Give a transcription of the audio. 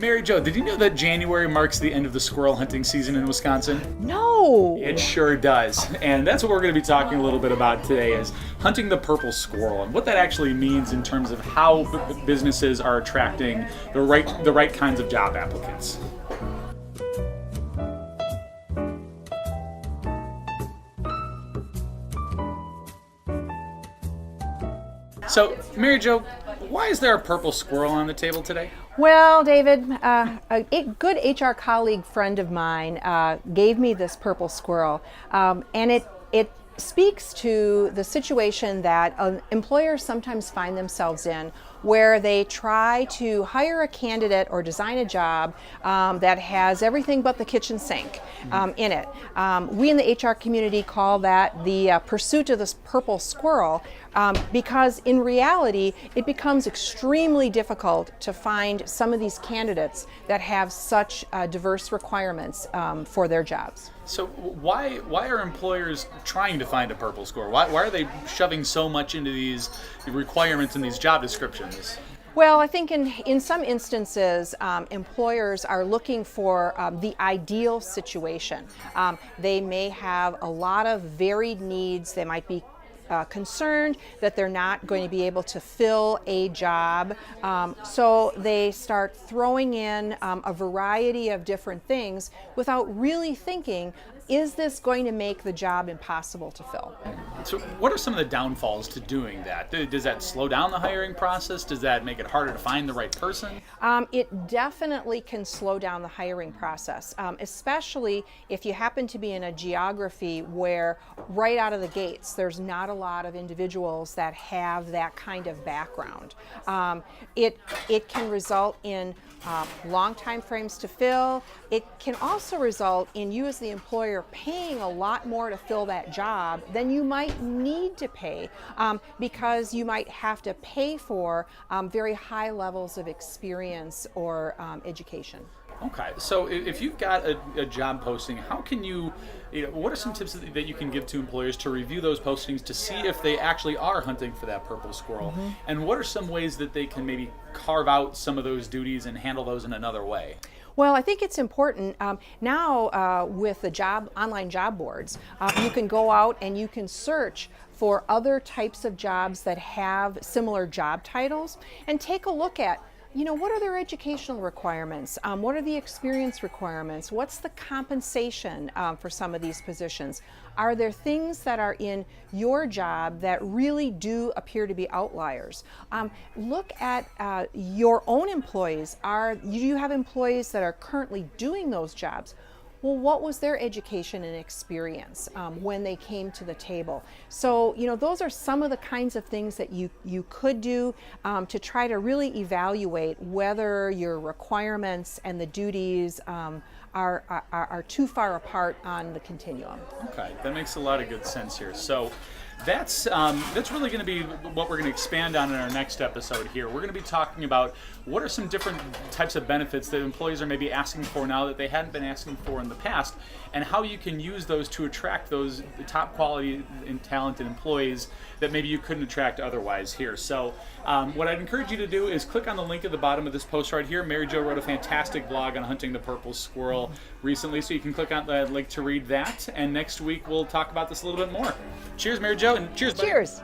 Mary Jo, did you know that January marks the end of the squirrel hunting season in Wisconsin? No. It sure does. And that's what we're going to be talking a little bit about today is hunting the purple squirrel and what that actually means in terms of how businesses are attracting the right kinds of job applicants. So, Mary Jo, why is there a purple squirrel on the table today? Well, David, a good HR colleague friend of mine gave me this purple squirrel, and it speaks to the situation that employers sometimes find themselves in, where they try to hire a candidate or design a job that has everything but the kitchen sink in it. We in the HR community call that the pursuit of this purple squirrel, because in reality it becomes extremely difficult to find some of these candidates that have such diverse requirements for their jobs. So why are employers trying to find a purple squirrel? Why are they shoving so much into these requirements and these job descriptions? Well, I think in some instances, employers are looking for the ideal situation. They may have a lot of varied needs. They might be concerned that they're not going to be able to fill a job. So they start throwing in a variety of different things without really thinking, is this going to make the job impossible to fill? So what are some of the downfalls to doing that? Does that slow down the hiring process? Does that make it harder to find the right person? It definitely can slow down the hiring process, especially if you happen to be in a geography where right out of the gates there's not a lot of individuals that have that kind of background. It can result in long time frames to fill. It can also result in you as the employer paying a lot more to fill that job than you might need to pay, because you might have to pay for very high levels of experience or education. Okay, so if you've got a job posting, how can what are some tips that you can give to employers to review those postings to see if they actually are hunting for that purple squirrel? Mm-hmm. And what are some ways that they can maybe carve out some of those duties and handle those in another way? Well, I think it's important now with the online job boards, you can go out and you can search for other types of jobs that have similar job titles and take a look at, what are their educational requirements? What are the experience requirements? What's the compensation for some of these positions? Are there things that are in your job that really do appear to be outliers? Look at your own employees. Do you have employees that are currently doing those jobs? Well, what was their education and experience when they came to the table? So, those are some of the kinds of things that you could do to try to really evaluate whether your requirements and the duties are too far apart on the continuum. Okay, that makes a lot of good sense here. So that's really going to be what we're going to expand on in our next episode here. We're going to be talking about what are some different types of benefits that employees are maybe asking for now that they hadn't been asking for in the past, and how you can use those to attract those top quality and talented employees that maybe you couldn't attract otherwise here. So what I'd encourage you to do is click on the link at the bottom of this post right here. Mary Jo wrote a fantastic blog on hunting the purple squirrel recently, so you can click on that link to read that. And next week we'll talk about this a little bit more. Cheers, Mary Jo, and cheers, buddy. Cheers.